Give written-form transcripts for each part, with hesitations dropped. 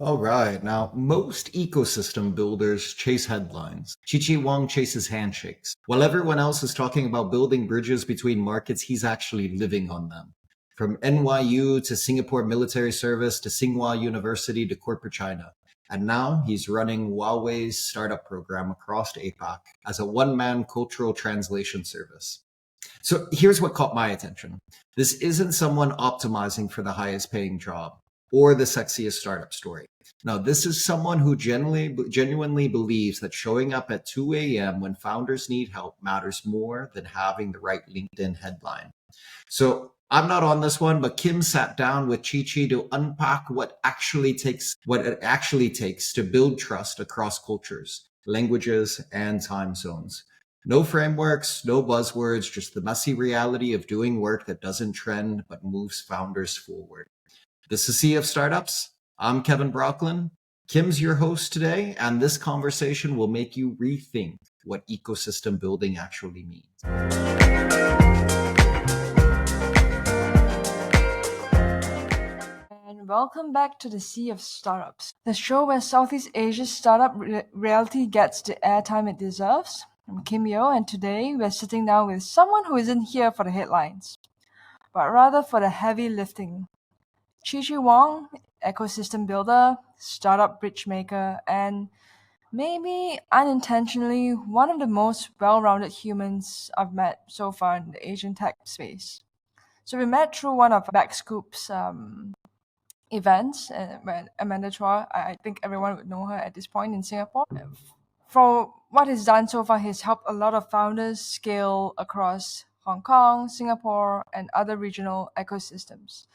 All right. Now, most ecosystem builders chase headlines. Chi Chi Wong chases handshakes. While everyone else is talking about building bridges between markets, he's actually living on them. From NYU to Singapore Military Service to Tsinghua University to corporate China. And now he's running Huawei's startup program across APAC as a one man cultural translation service. So here's what caught my attention. This isn't someone optimizing for the highest paying job or the sexiest startup story. No, this is someone who genuinely believes that showing up at 2 a.m. when founders need help matters more than having the right LinkedIn headline. So I'm not on this one, but Kim sat down with Chi Chi to unpack what it actually takes to build trust across cultures, languages, and time zones. No frameworks, no buzzwords, just the messy reality of doing work that doesn't trend but moves founders forward. This is Sea of Startups. I'm Kevin Brocklin. Kim's your host today, and this conversation will make you rethink what ecosystem building actually means. And welcome back to the Sea of Startups, the show where Southeast Asia's startup reality gets the airtime it deserves. I'm Kim Yeoh, and today we're sitting down with someone who isn't here for the headlines, but rather for the heavy lifting. Chi Chi Wong, ecosystem builder, startup bridge maker, and maybe unintentionally one of the most well-rounded humans I've met so far in the Asian tech space. So we met through one of Backscoop's events, when Amanda Chua, I think everyone would know her at this point in Singapore. For what he's done so far, he's helped a lot of founders scale across Hong Kong, Singapore, and other regional ecosystems.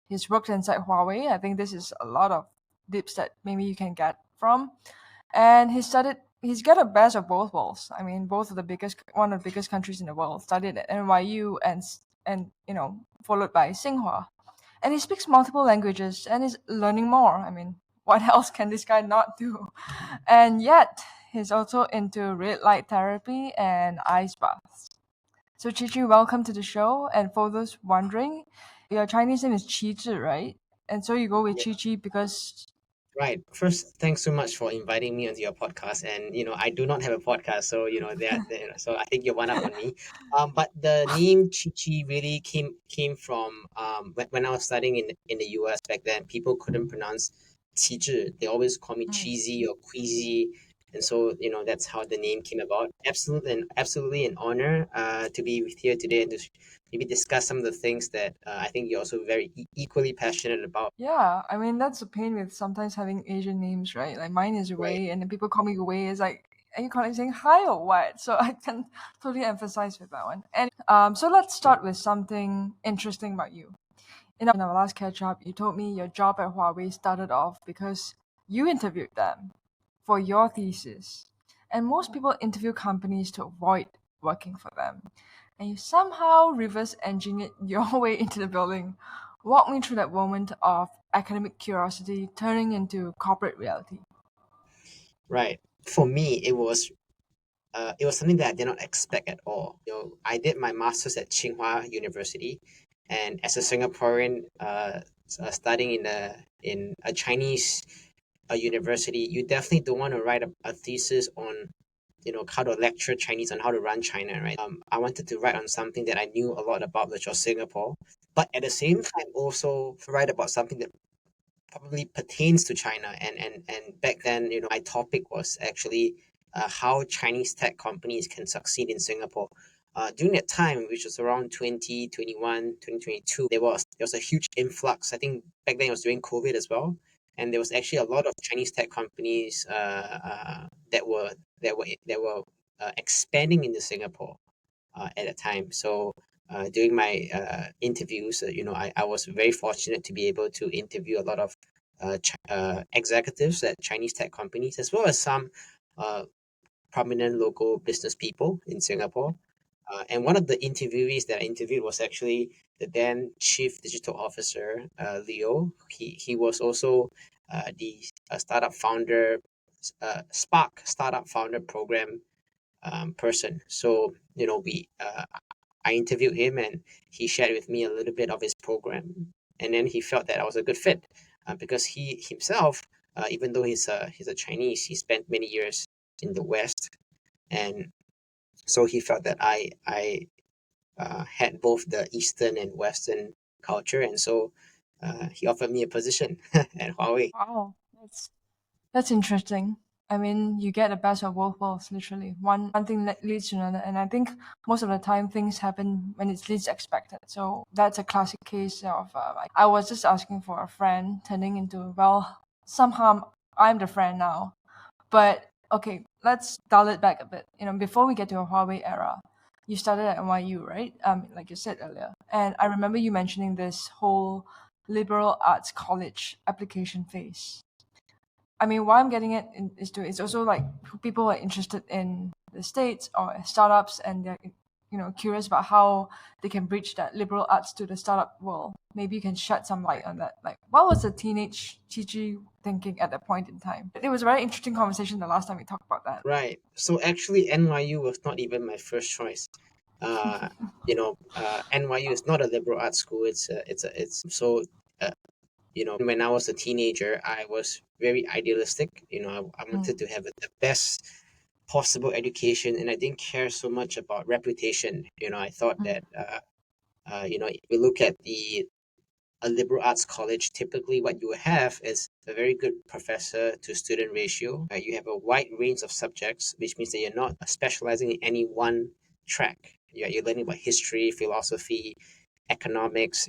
He's worked inside Huawei. I think this is a lot of dips that maybe you can get from. And he's got a best of both worlds. I mean, one of the biggest countries in the world, studied at NYU and followed by Tsinghua. And he speaks multiple languages and is learning more. I mean, what else can this guy not do? And yet, he's also into red light therapy and ice baths. So, Chi Chi, welcome to the show. And for those wondering, your Chinese name is Chi Zhi, right? And so you go with Yeah, Chi Chi because. right. First, thanks so much for inviting me onto your podcast. And I do not have a podcast, so so I think you're one up on me. But the name Chi Chi really came from when I was studying in the US back then. People couldn't pronounce Qi Zhi. They always call me Mm. cheesy or queasy, and so that's how the name came about. Absolutely an honor to be with here today and to maybe discuss some of the things that I think you're also very equally passionate about. Yeah, I mean that's the pain with sometimes having Asian names, right? Like mine is Right. Wei, and then people call me Wei. It's like, are you calling saying hi or what? So I can totally emphasize with that one. And so let's start with something interesting about you. In our last catch up, you told me your job at Huawei started off because you interviewed them for your thesis, and most people interview companies to avoid working for them, and you somehow reverse engineered your way into the building. Walk me through that moment of academic curiosity turning into corporate reality. Right. For me, it was something that I did not expect at all. I did my master's at Tsinghua University, and as a Singaporean studying in a Chinese university, you definitely don't want to write a thesis on how to lecture Chinese on how to run China, right? I wanted to write on something that I knew a lot about, which was Singapore, but at the same time also write about something that probably pertains to China. And back then, my topic was actually how Chinese tech companies can succeed in Singapore. During that time, which was around 2021, 2022, there was a huge influx. I think back then it was during COVID as well, and there was actually a lot of Chinese tech companies that were expanding into Singapore at the time. So during my interviews, I was very fortunate to be able to interview a lot of executives at Chinese tech companies, as well as some uh, prominent local business people in Singapore. And one of the interviewees that I interviewed was actually the then Chief Digital Officer, Leo. He was also the startup founder, Spark Startup Founder Program person. So I interviewed him, and he shared with me a little bit of his program, and then he felt that I was a good fit because he himself Even though he's a Chinese, he spent many years in the West, and so he felt that I had both the Eastern and Western culture, and so he offered me a position at Huawei. Wow, that's interesting. I mean, you get the best of both worlds, literally. One thing that leads to another, and I think most of the time things happen when it's least expected. So that's a classic case of like, I was just asking for a friend, turning into, well, somehow I'm the friend now. But okay, let's dial it back a bit. Before we get to a Huawei era, you started at NYU, right? Like you said earlier, and I remember you mentioning this whole liberal arts college application phase. I mean, why I'm getting it is it's also like people are interested in the States or startups, and they're curious about how they can bridge that liberal arts to the startup world. Maybe you can shed some light on that. Like, what was the teenage Chi Chi thinking at that point in time? It was a very interesting conversation the last time we talked about that. Right. So actually, NYU was not even my first choice. Uh, NYU is not a liberal arts school. It's so. Uh, when I was a teenager, I was very idealistic. I wanted to have the best possible education, and I didn't care so much about reputation. I thought that if you look at a liberal arts college, typically what you have is a very good professor to student ratio. You have a wide range of subjects, which means that you're not specializing in any one track. You're learning about history, philosophy, economics,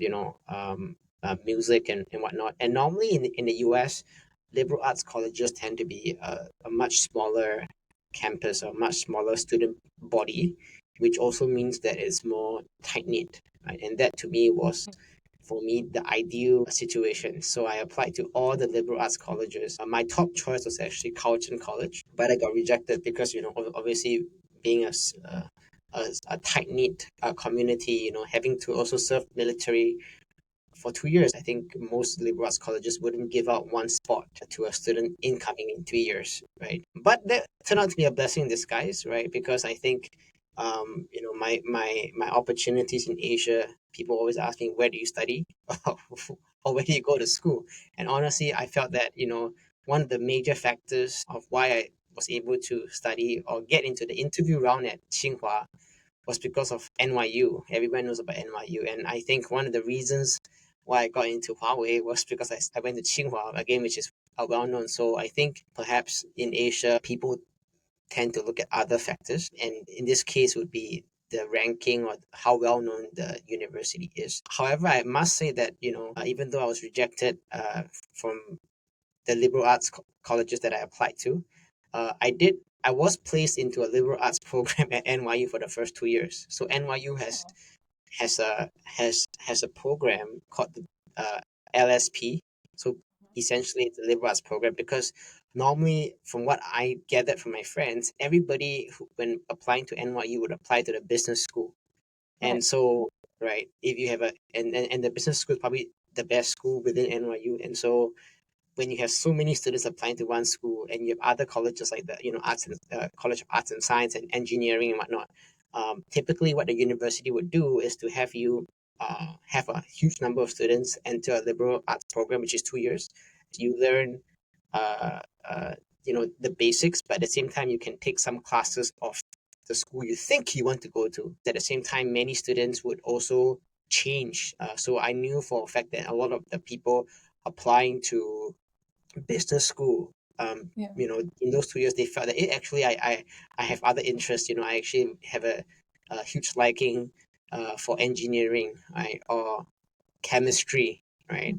music and whatnot. And normally in the US, liberal arts colleges tend to be a much smaller campus or much smaller student body, which also means that it's more tight knit. Right? And that to me was, for me, the ideal situation. So I applied to all the liberal arts colleges. My top choice was actually Carleton College, but I got rejected because obviously being a tight knit community, having to also serve military for 2 years. I think most liberal arts colleges wouldn't give out one spot to a student incoming in 3 years, right? But that turned out to be a blessing in disguise, right? Because I think, my opportunities in Asia, people always ask me, where do you study? Or where do you go to school? And honestly, I felt that, one of the major factors of why I was able to study or get into the interview round at Tsinghua was because of NYU. Everyone knows about NYU. And I think one of the reasons why I got into Huawei was because I went to Tsinghua, again, which is well known. So I think perhaps in Asia, people tend to look at other factors. And in this case, would be the ranking or how well known the university is. However, I must say that, even though I was rejected from the liberal arts colleges that I applied to, I was placed into a liberal arts program at NYU for the first 2 years. So NYU has a program called the LSP. So essentially, it's a liberal arts program because normally, from what I gathered from my friends, everybody when applying to NYU would apply to the business school, and Right. so right, if you have and the business school is probably the best school within NYU, and so when you have so many students applying to one school and you have other colleges like the arts and college of arts and science and engineering and whatnot, typically what the university would do is to have you have a huge number of students enter a liberal arts program, which is 2 years. You learn the basics, but at the same time you can take some classes of the school you think you want to go to. At the same time, many students would also change. So I knew for a fact that a lot of the people applying to business school, Yeah. in those 2 years, they felt that actually I have other interests. I actually have a huge liking for engineering, right, or chemistry, right,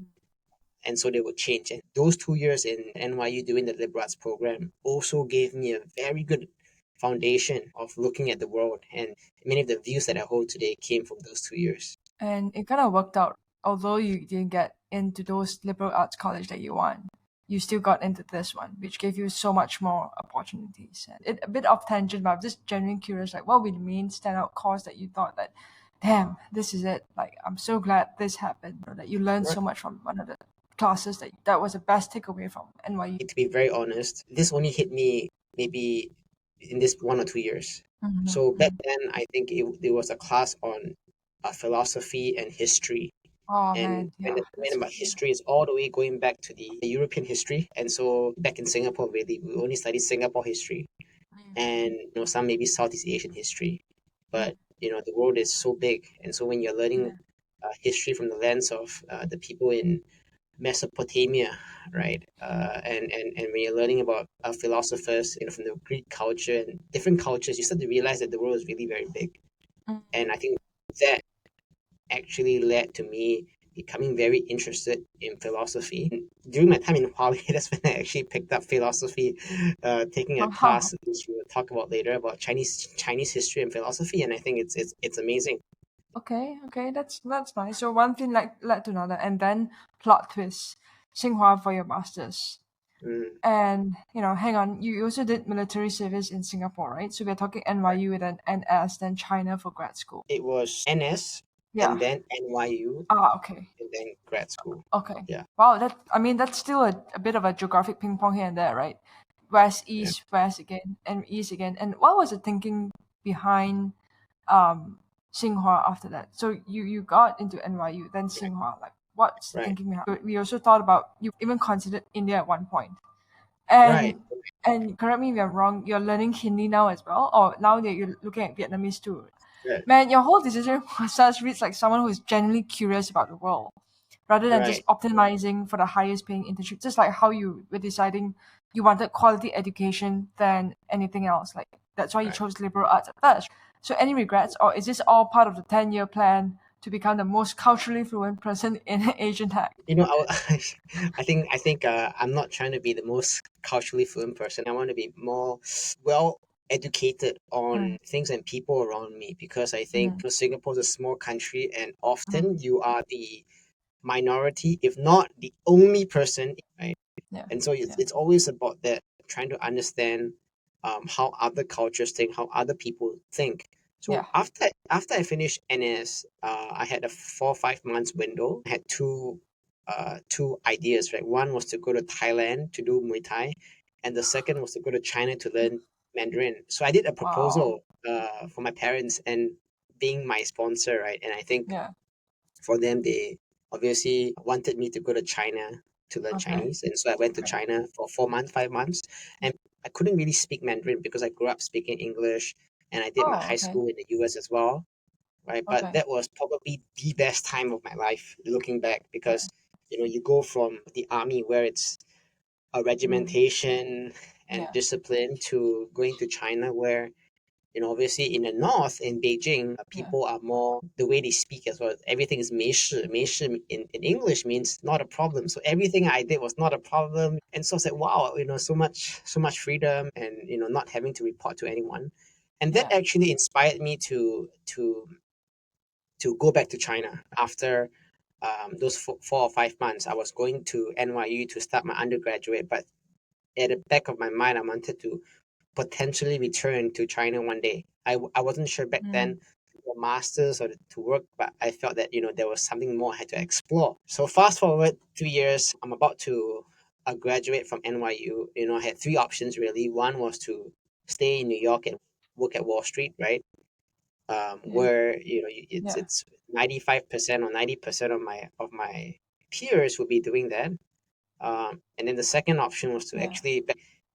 and so they would change. And those 2 years in NYU doing the liberal arts program also gave me a very good foundation of looking at the world, and many of the views that I hold today came from those 2 years. And it kind of worked out. Although you didn't get into those liberal arts college that you want, you still got into this one, which gave you so much more opportunities. And it a bit off tangent, but I'm just genuinely curious, like what would the main standout course that you thought that, damn, this is it. Like I'm so glad this happened, or that you learned Right. so much from one of the classes that was the best takeaway from NYU. To be very honest, this only hit me maybe in this 1 or 2 years. So back then, I think it was a class on philosophy and history. Oh And man, when yeah, the that's learning about crazy. history is all the way going back to the European history. And so back in Singapore, really, we only study Singapore history and some maybe Southeast Asian history. But the world is so big, and so when you're learning Yeah. history from the lens of the people in Mesopotamia, right? And when you're learning about philosophers, from the Greek culture and different cultures, you start to realize that the world is really very big. Mm. And I think that actually led to me becoming very interested in philosophy. And during my time in Huawei, that's when I actually picked up philosophy, taking a Wow. class which we will talk about later about Chinese history and philosophy. And I think it's amazing. Okay, that's nice. So one thing like led to another, and then plot twist, Tsinghua for your masters. Mm. And hang on, you also did military service in Singapore, right? So we're talking NYU, then NS, then China for grad school. It was NS Yeah. and then NYU Okay. and then grad school. Okay. Yeah, Wow, that's still a bit of a geographic ping pong here and there, right? West, yeah, east, west again, and east again. And what was the thinking behind um Tsinghua after that? So you got into NYU, then Tsinghua. Like, what's the right, thinking behind? We also thought about, you even considered India at one point. right. And correct me if I'm wrong, you're learning Hindi now as well, or now that you're looking at Vietnamese too. Right, Man, your whole decision process reads like someone who's genuinely curious about the world, rather than just right. optimizing for the highest paying internship. Just like how you were deciding you wanted quality education than anything else. Like, that's why you Right. chose liberal arts at first. So any regrets, or is this all part of the 10-year plan to become the most culturally fluent person in Asian tech? I think I'm not trying to be the most culturally fluent person. I want to be more well educated Mm, on things and people around me because I think mm, Singapore is a small country and mm. often you are the minority, if not the only person, right? Yeah, And so it's, yeah, it's always about that, trying to understand how other cultures think, how other people think. So yeah, after I finished NS, I had a 4 or 5 months window. I had two ideas, right? One was to go to Thailand to do Muay Thai, and the second was to go to China to learn Mandarin. So I did a wow, proposal for my parents and being my sponsor, right? And I think yeah, for them, they obviously wanted me to go to China to learn okay, Chinese. And so I went to okay. China for 4 months, 5 months. And I couldn't really speak Mandarin because I grew up speaking English and I did my Oh, high okay, school in the US as well. Right. But okay, that was probably the best time of my life looking back yeah, because, you go from the army where it's a mm, regimentation and yeah, discipline to going to China where obviously in the north, in Beijing, yeah, people are more the way they speak as well. Everything is 没事. 没事 in English means not a problem. So everything I did was not a problem. And so I said, wow, so much freedom and not having to report to anyone. And that yeah, actually inspired me to go back to China after those 4 or 5 months. I was going to NYU to start my undergraduate, but at the back of my mind, I wanted to potentially return to China one day. I wasn't sure back then mm, to do a master's or to work, but I felt that there was something more I had to explore. So fast forward 2 years, I'm about to graduate from NYU. I had three options really. One was to stay in New York and work at Wall Street, right? yeah, Where it's yeah, it's 95% or 90% of my peers will be doing that. And then the second option was to yeah, actually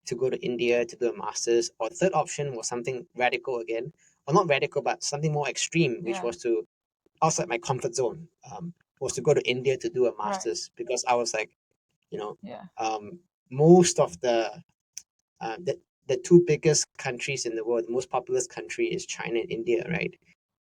to go to India to do a master's, or third option was something radical again, or not radical, but something more extreme, which yeah, was to outside my comfort zone. Was to go to India to do a right, master's because I was like, you know, yeah, um, most of the two biggest countries in the world, the most populous country is China and India, right?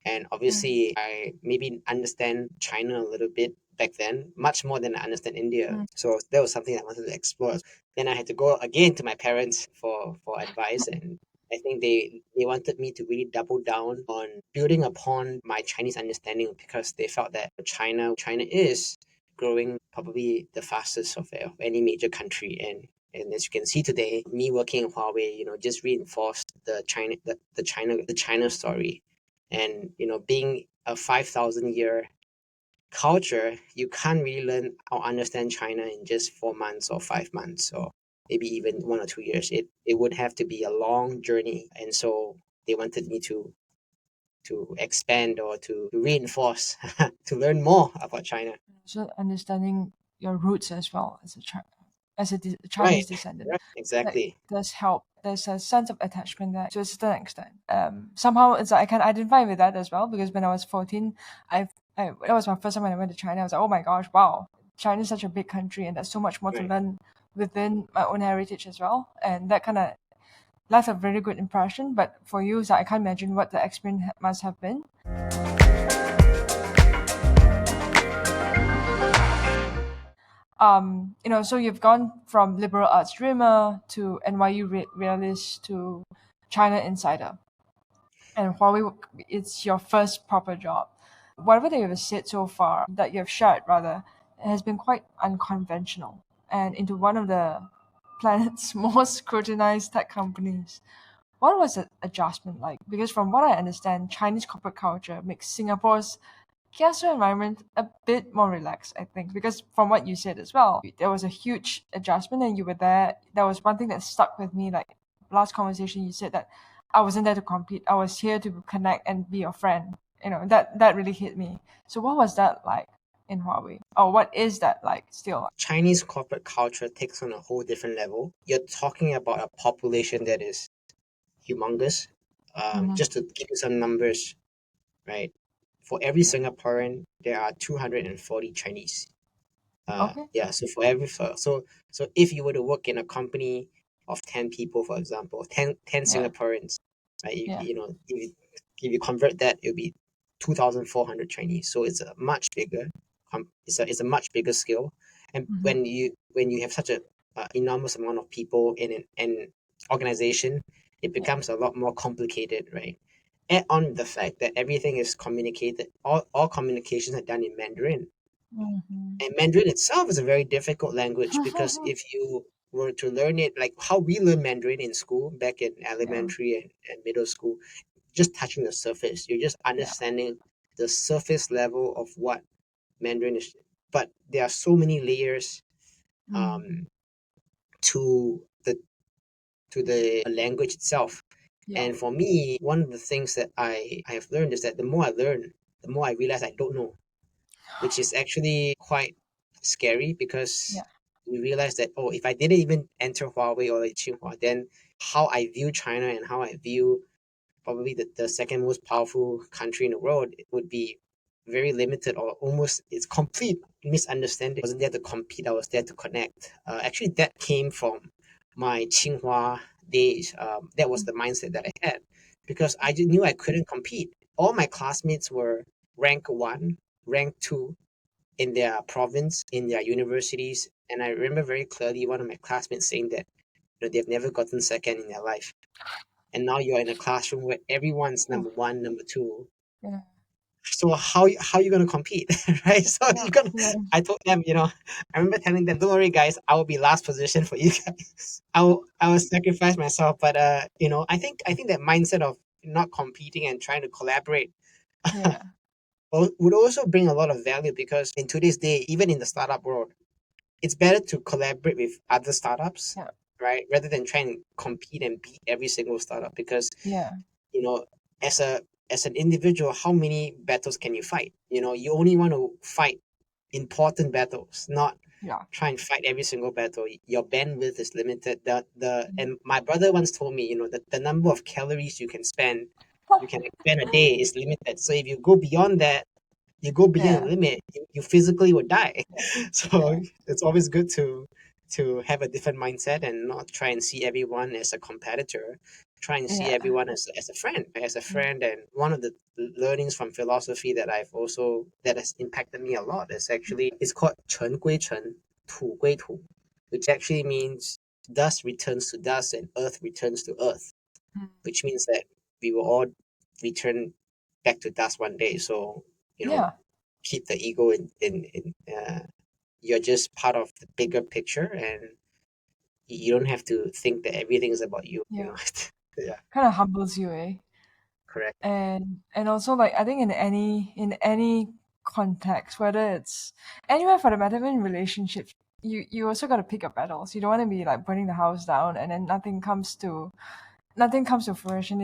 And mm, obviously, I maybe understand China a little bit back then, much more than I understand India. mm, So that was something I wanted to explore. Then I had to go again to my parents for advice, and I think they wanted me to really double down on building upon my Chinese understanding because they felt that China is growing probably the fastest of any major country, and as you can see today, me working in Huawei, just reinforced the China story. And being a 5,000 year culture, you can't really learn or understand China in just 4 months or 5 months or maybe even 1 or 2 years. It would have to be a long journey. And so they wanted me to to expand or to reinforce, to learn more about China. So understanding your roots as well as a Right, Chinese descendant, right, like, exactly. does help. There's a sense of attachment there to a certain extent. Somehow it's I can identify with that as well, because when I was 14, that was my first time when I went to China. I was like, oh my gosh, wow, China is such a big country, and there's so much more to Right. learn within my own heritage as well, and that kind of left a very good impression. But for you, so I can't imagine what the experience must have been. So you've gone from liberal arts dreamer to NYU realist to China insider, and Huawei, it's your first proper job. Whatever that you've said so far, that you've shared rather, has been quite unconventional and into one of the planet's most scrutinized tech companies. What was the adjustment like? Because from what I understand, Chinese corporate culture makes Singapore's casual environment a bit more relaxed, I think, because from what you said as well, there was a huge adjustment and you were there. That was one thing that stuck with me. Like last conversation, you said that I wasn't there to compete. I was here to connect and be your friend. That really hit me. So what was that like in Huawei? Or what is that like still? Chinese corporate culture takes on a whole different level. You're talking about a population that is humongous. Mm-hmm. Just to give you some numbers, right? For every Singaporean, there are 240 Chinese. Okay. Yeah, so for every so if you were to work in a company of 10 people, for example, 10 Yeah. Singaporeans, right? Yeah. If you convert that, it'll be 2,400 Chinese. So it's a much bigger it's a much bigger scale. And Mm-hmm. when you have such a enormous amount of people in an organization, it Yeah. becomes a lot more complicated, right? Add on the fact that everything is communicated, all communications are done in Mandarin. Mm-hmm. And Mandarin itself is a very difficult language because if you were to learn it like how we learn Mandarin in school back in Yeah. elementary and middle school, just touching the surface, you're just Yeah. understanding the surface level of what Mandarin is. But there are so many layers Mm. um, to the language itself. Yeah. And for me, one of the things that I have learned is that the more I learn, the more I realize I don't know, which is actually quite scary because Yeah. we realize that, oh, if I didn't even enter Huawei or like Tsinghua, then how I view China and how I view probably the second most powerful country in the world, it would be very limited or almost it's complete misunderstanding. I wasn't there to compete, I was there to connect. Actually, that came from my Tsinghua days. That was the mindset that I had because I just knew I couldn't compete. All my classmates were rank one, rank two in their province, in their universities. And I remember very clearly one of my classmates saying that they've never gotten second in their life. And now you're in a classroom where everyone's Oh, number one, number two. yeah. So how you gonna compete, right? So Yeah. you're gonna. Yeah. I told them, I remember telling them, "Don't worry, guys, I will be last position for you guys. I will sacrifice myself." But I think that mindset of not competing and trying to collaborate Yeah. would also bring a lot of value because in today's day, even in the startup world, it's better to collaborate with other startups, Yeah. right? Rather than trying to compete and beat every single startup because, Yeah. you know, as an individual, how many battles can you fight? You only want to fight important battles, not Yeah. try and fight every single battle. Your bandwidth is limited. And my brother once told me, that the number of calories you can expend a day is limited. So if you go beyond that, you go beyond the Yeah. limit, you physically would die. So Yeah. it's always good to have a different mindset and not try and see everyone as a competitor. Try and see Yeah. everyone as a friend, as a friend. And one of the learnings from philosophy that has impacted me a lot is actually it's called 尘归尘,土归土, which actually means dust returns to dust and earth returns to earth, Mm. which means that we will all return back to dust one day. So Yeah. keep the ego in you're just part of the bigger picture and you don't have to think that everything is about you Yeah. know yeah, Kind of humbles you, eh? correct. And also like I think in any context, whether it's anywhere for the matter, even in relationships, you also got to pick your battles. You don't want to be like burning the house down and then nothing comes to fruition.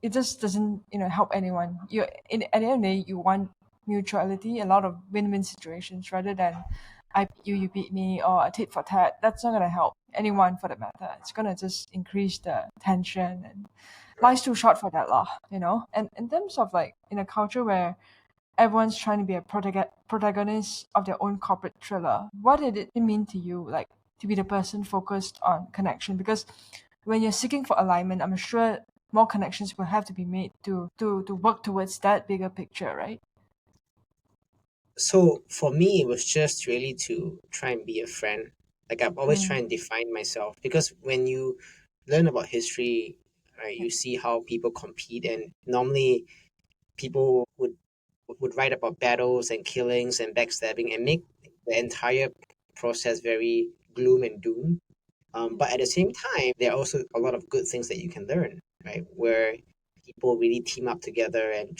it just doesn't help anyone. At the end of the day, you want mutuality, a lot of win-win situations, rather than I beat you, you beat me, or a tit for tat. That's not gonna help anyone for that matter. It's gonna just increase the tension, and life's too short for that law, And in terms of like in a culture where everyone's trying to be a protagonist of their own corporate thriller, what did it mean to you, like to be the person focused on connection? Because when you're seeking for alignment, I'm sure more connections will have to be made to work towards that bigger picture, right? So for me, it was just really to try and be a friend. Like I've always Mm. tried and define myself, because when you learn about history, right, you see how people compete, and normally people would write about battles and killings and backstabbing and make the entire process very gloom and doom. But at the same time, there are also a lot of good things that you can learn, right? Where people really team up together and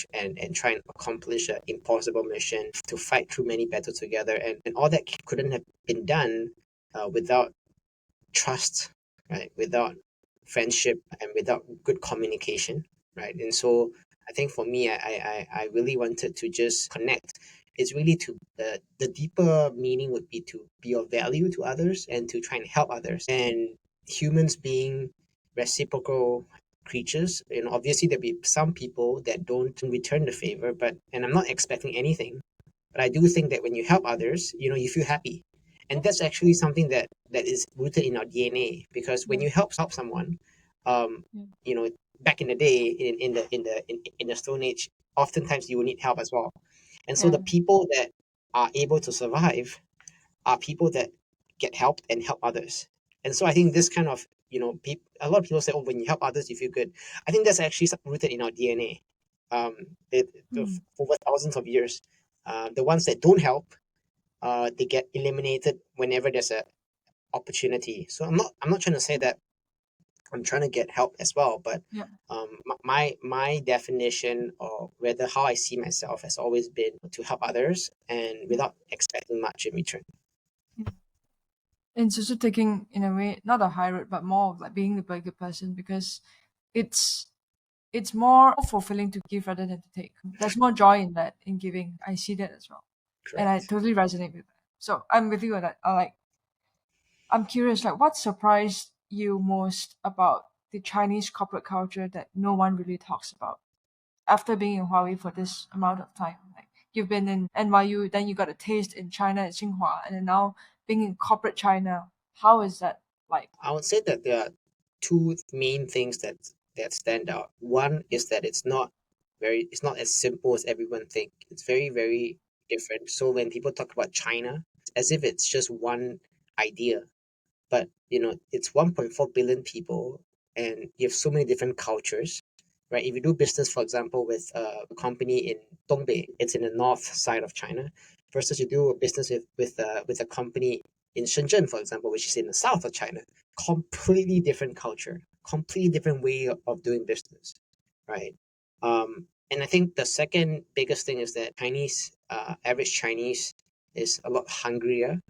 try and accomplish an impossible mission, to fight through many battles together, and all that couldn't have been done without trust, right? Without friendship and without good communication, right? And so I think for me, I really wanted to just connect. It's really to the deeper meaning would be to be of value to others and to try and help others. And humans being reciprocal creatures, obviously there'll be some people that don't return the favor, and I'm not expecting anything. But I do think that when you help others, you feel happy. And that's actually something that is rooted in our DNA, because when Yeah. you help someone, um, Yeah. you know, back in the day, in the Stone Age, oftentimes you will need help as well. And so Yeah. the people that are able to survive are people that get helped and help others. And so I think this kind of, a lot of people say, oh, when you help others, you feel good. I think that's actually rooted in our DNA. Um, Mm. over thousands of years, the ones that don't help, they get eliminated whenever there's a opportunity. So I'm not trying to say that I'm trying to get help as well, but Yeah. my definition, or rather how I see myself, has always been to help others and Yeah. without expecting much in return. Yeah. And it's also taking, in a way, not a high road, but more of like being the bigger person, because it's it's more fulfilling to give rather than to take. There's more joy in that, in giving. I see that as well, and I Correct. totally resonate with that. So I'm with you on that. I'm curious, like, what surprised you most about the Chinese corporate culture that no one really talks about? After being in Huawei for this amount of time, like you've been in NYU, then you got a taste in China at Tsinghua, and then now being in corporate China, how is that like? I would say that there are two main things that stand out. One is that it's not as simple as everyone think. It's very, very different. So when people talk about China, as if it's just one idea, but it's 1.4 billion people, and you have so many different cultures, right? If you do business, for example, with a company in Dongbei, it's in the north side of China, versus you do a business with a company in Shenzhen, for example, which is in the south of China. Completely different culture, completely different way of doing business, right? And I think the second biggest thing is that average Chinese is a lot hungrier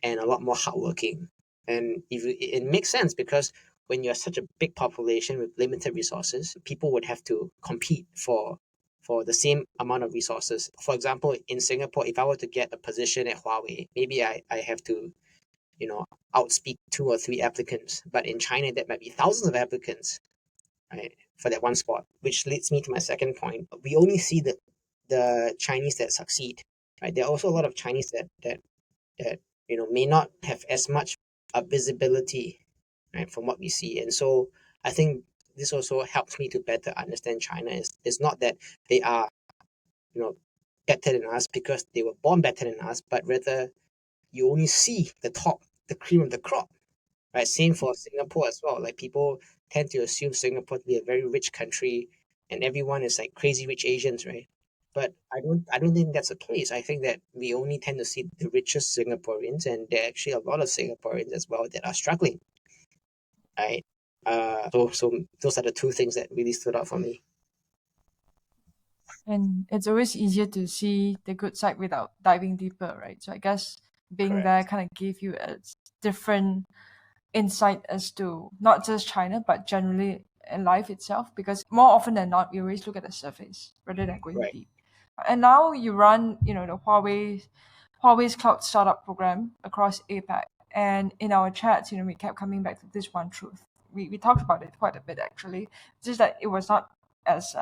and a lot more hardworking. And it makes sense, because when you're such a big population with limited resources, people would have to compete for the same amount of resources. For example, in Singapore, if I were to get a position at Huawei, maybe I have to, outspeak two or three applicants. But in China, there might be thousands of applicants, right, for that one spot. Which leads me to my second point. We only see the Chinese that succeed, right? There are also a lot of Chinese that may not have as much visibility, right, from what we see. And so I think this also helps me to better understand China. It's not that they are you know better than us because they were born better than us, but rather you only see the top, the cream of the crop, right? Same for Singapore as well. Like, people tend to assume Singapore to be a very rich country, and everyone is like crazy rich Asians, right? But I don't think that's the case. I think that we only tend to see the richest Singaporeans, and there are actually a lot of Singaporeans as well that are struggling, right? So those are the two things that really stood out for me. And it's always easier to see the good side without diving deeper, right? So I guess being there Correct. kind of gave you a different insight as to not just China, but generally in life itself, because more often than not, we always look at the surface rather than going Right. deep. And now you run, the Huawei's cloud startup program across APAC. And in our chats, we kept coming back to this one truth. We talked about it quite a bit actually. It's just that it was not as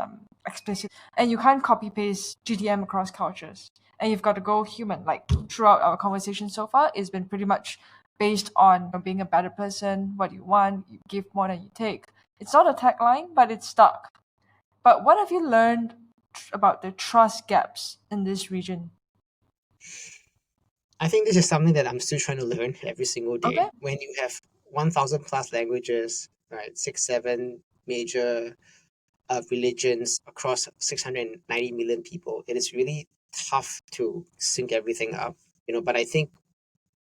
explicit. And you can't copy paste GTM across cultures. And you've got to go human. Like throughout our conversation so far, it's been pretty much based on being a better person, what you want, you give more than you take. It's not a tagline, but it's stuck. But what have you learned about the trust gaps in this region? I think this is something that I'm still trying to learn every single day. Okay. When you have 1,000 plus languages, right, 6, 7 major religions across 690 million people, it is really tough to sync everything up. But I think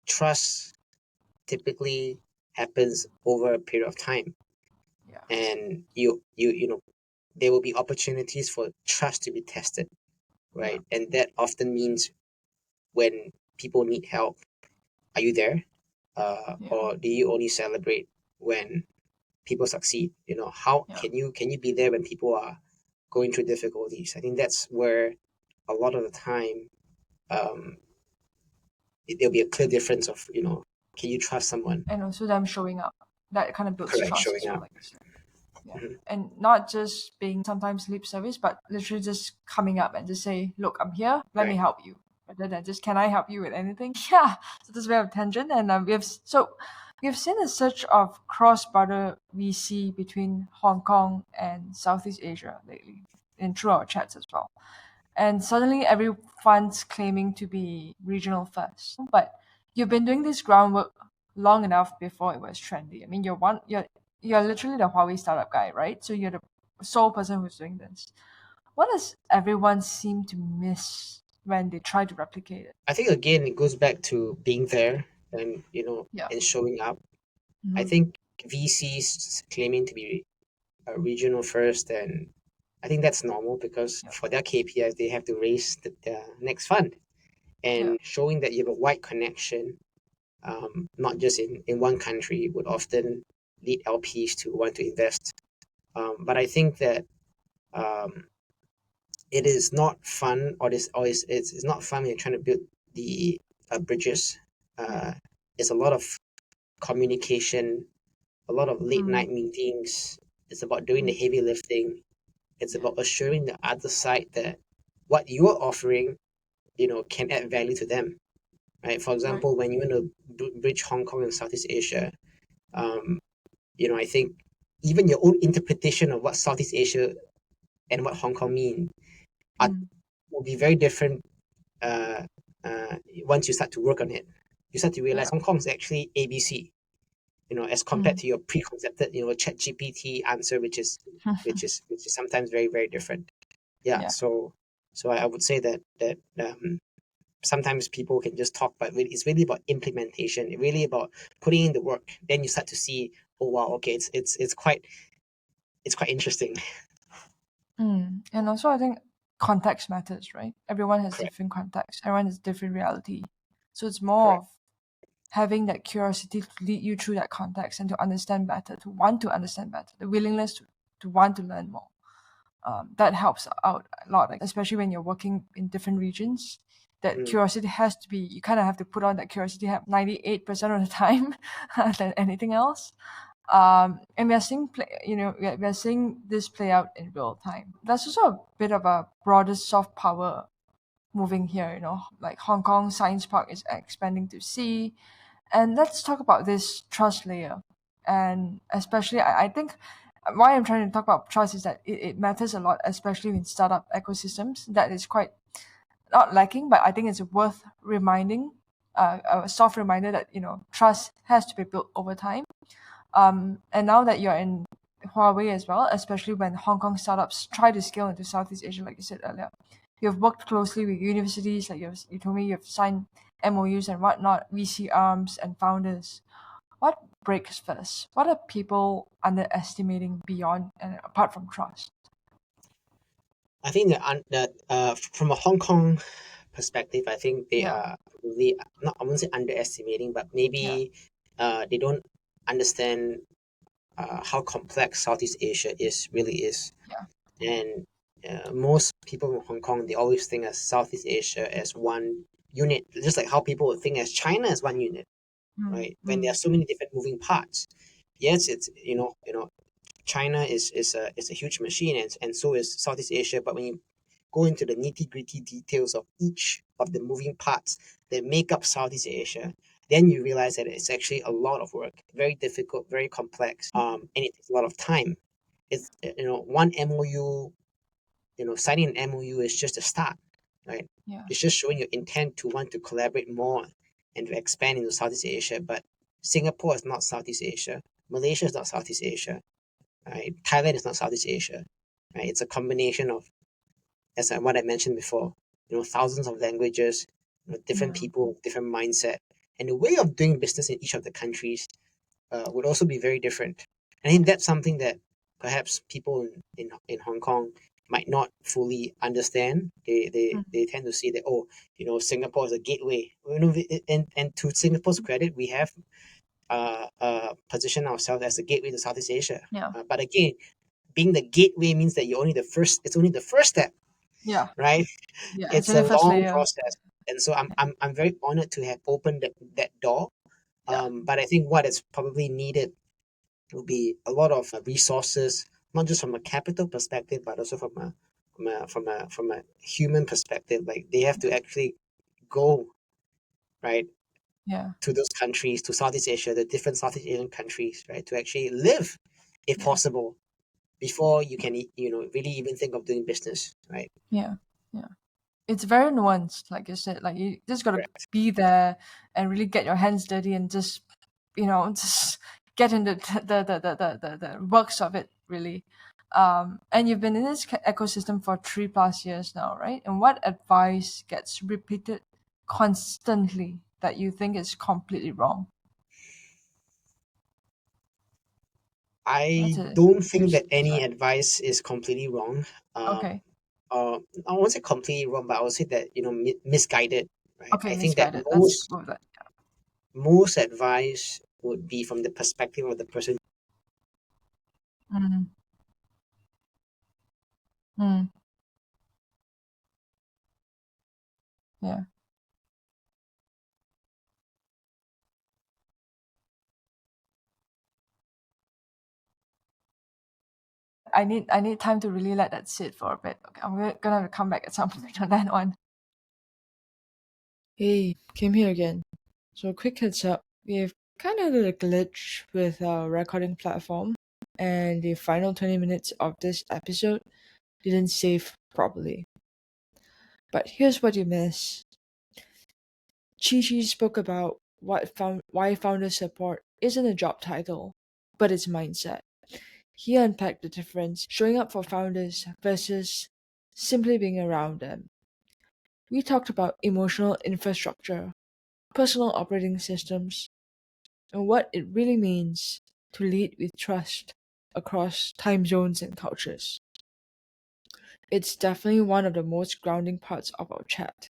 trust typically happens over a period of time, Yeah. and you there will be opportunities for trust to be tested, right? And that often means when people need help, are you there? Yeah. Or do you only celebrate when people succeed? How Yeah. can you be there when people are going through difficulties? I think that's where a lot of the time um, there'll be a clear difference of, can you trust someone? And also them showing up. That kind of builds Correct, trust as showing well, up. like you said. Yeah. Mhm. And not just being sometimes lip service, but literally just coming up and just say, look, I'm here, let me Right. help you. Rather than just, can I help you with anything? Yeah. So this is a bit of tangent. And we've seen a surge of cross-border VC between Hong Kong and Southeast Asia lately, and through our chats as well. And suddenly everyone's claiming to be regional first. But you've been doing this groundwork long enough before it was trendy. I mean, you're literally the Huawei startup guy, right? So you're the sole person who's doing this. What does everyone seem to miss when they try to replicate it? I think again it goes back to being there and Yeah. and showing up. I Mhm. think VCs claiming to be a regional first, and I think that's normal because Yeah. for their KPIs they have to raise the next fund, Yeah. and showing that you have a wide connection, not just in one country, would often lead LPs to want to invest. But I think that um, it is not fun, it's not fun when you're trying to build the bridges. Uh, it's a lot of communication, a lot of late Mm. night meetings. It's about doing the Mm. heavy lifting. It's Yeah. about assuring the other side that what you are offering, can add value to them. Right. For Right. example, when you want to bridge Hong Kong and Southeast Asia, um, I think even your own interpretation of what Southeast Asia and what Hong Kong mean are, Mm. will be very different uh, once you start to work on it. You start to realize Yeah. Hong Kong is actually ABC, as compared Mm. to your preconcepted, chat GPT answer, which is sometimes very, very different. Yeah. Yeah. So I would say that sometimes people can just talk, but it's really about implementation. It's really about putting in the work. Then you start to see, oh wow, okay, it's quite interesting. And also, I think context matters, right? Everyone has Correct. different context. Everyone has different reality. So it's more Correct. of having that curiosity to lead you through that context and to understand better, to want to understand better, the willingness to want to learn more. That helps out a lot, like, especially when you're working in different regions. That Mm. curiosity has to be, you kind of have to put on that curiosity hat 98% of the time than anything else. And we are seeing we are seeing this play out in real time. There's also a bit of a broader soft power moving here, like Hong Kong Science Park is expanding to sea. And let's talk about this trust layer. And especially, I think why I'm trying to talk about trust is that it matters a lot, especially in startup ecosystems. That is quite not lacking, but I think it's worth reminding, a soft reminder that, trust has to be built over time. And now that you're in Huawei as well, especially when Hong Kong startups try to scale into Southeast Asia, like you said earlier, you've worked closely with universities, like you told me you've signed MOUs and whatnot, VC arms and founders. What breaks first? What are people underestimating beyond and apart from trust? I think that from a Hong Kong perspective, I think they Yeah, are really not, I wouldn't say underestimating, but yeah, maybe they don't understand how complex Southeast Asia really is. Yeah. And most people in Hong Kong, they always think of Southeast Asia as one unit, just like how people would think as China as one unit, Mm, right? When there are so many different moving parts. Yes, it's China is a huge machine, and so is Southeast Asia. But when you go into the nitty gritty details of each of the moving parts that make up Southeast Asia, then you realize that it's actually a lot of work, very difficult, very complex, and it takes a lot of time. It's one MOU, signing an MOU is just a start, right? yeah. It's just showing your intent to want to collaborate more and to expand into Southeast Asia. But Singapore is not Southeast Asia. Malaysia is not Southeast Asia. Right? Thailand is not Southeast Asia. Right? It's a combination of, as what I mentioned before, thousands of languages, different Yeah. people, different mindset, and the way of doing business in each of the countries would also be very different. And I think that's something that perhaps people in Hong Kong might not fully understand. Mm, They tend to see that, oh, Singapore is a gateway. And to Singapore's credit, we have positioned ourselves as a gateway to Southeast Asia. yeah. But again, being the gateway means that it's only the first step, Yeah. right? Yeah. It's It's only a the first long layer. process. And so I'm very honored to have opened that door. Yeah. But I think what is probably needed will be a lot of resources, not just from a capital perspective, but also from a human perspective. Like they have to actually go right Yeah. to those countries, to Southeast Asia, the different Southeast Asian countries, right, to actually live, if Yeah. possible, before you can really even think of doing business, right? Yeah. Yeah. It's very nuanced, like you said. Like you just gotta Correct. be there and really get your hands dirty and just just get into the works of it really. And you've been in this ecosystem for 3+ years now, right? And what advice gets repeated constantly that you think is completely wrong? That's I a don't think huge that any start. advice is completely wrong. Um, Okay. I won't say completely wrong, but I would say that misguided. Right. Okay, I think that misguided. Let's go with that. most advice would be from the perspective of the person. Mm, mm, yeah. I need time to really let that sit for a bit. Okay, I'm gonna come back at some point on that one. Hey, Kim here again. So quick heads up, we've kind of had a glitch with our recording platform, and the final 20 minutes of this episode didn't save properly. But here's what you missed. Chi Chi spoke about why founder support isn't a job title, but it's mindset. He unpacked the difference showing up for founders versus simply being around them. We talked about emotional infrastructure, personal operating systems, and what it really means to lead with trust across time zones and cultures. It's definitely one of the most grounding parts of our chat.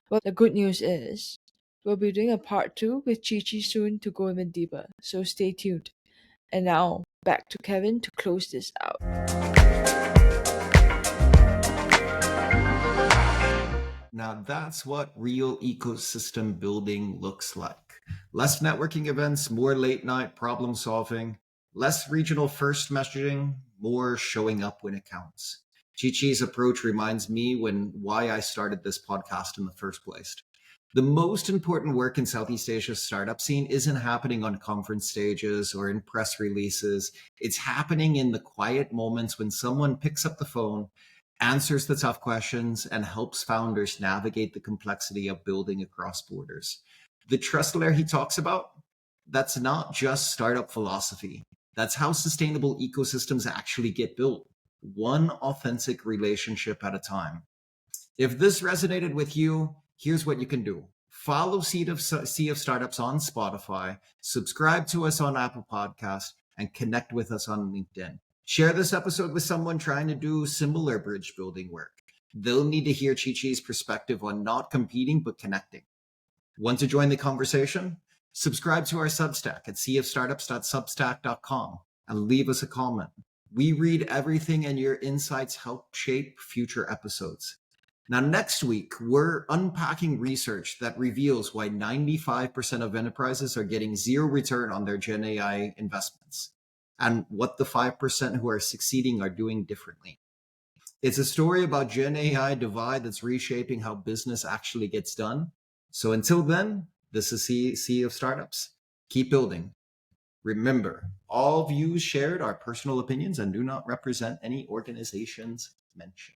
Well, the good news is, we'll be doing a part 2 with Chi Chi soon to go even deeper, so stay tuned. And now, back to Kevin to close this out. Now that's what real ecosystem building looks like. Less networking events, more late night problem solving, less regional first messaging, more showing up when it counts. Chi Chi's approach reminds me why I started this podcast in the first place. The most important work in Southeast Asia's startup scene isn't happening on conference stages or in press releases. It's happening in the quiet moments when someone picks up the phone, answers the tough questions, and helps founders navigate the complexity of building across borders. The trust layer he talks about, that's not just startup philosophy. That's how sustainable ecosystems actually get built, one authentic relationship at a time. If this resonated with you, here's what you can do. Follow Sea of Startups on Spotify, subscribe to us on Apple Podcast, and connect with us on LinkedIn. Share this episode with someone trying to do similar bridge building work. They'll need to hear Chi Chi's perspective on not competing, but connecting. Want to join the conversation? Subscribe to our Substack at seaofstartups.substack.com. and leave us a comment. We read everything, and your insights help shape future episodes. Now, next week, we're unpacking research that reveals why 95% of enterprises are getting zero return on their Gen AI investments, and what the 5% who are succeeding are doing differently. It's a story about Gen AI divide that's reshaping how business actually gets done. So until then, this is Sea of Startups. Keep building. Remember, all views shared are personal opinions and do not represent any organizations mentioned.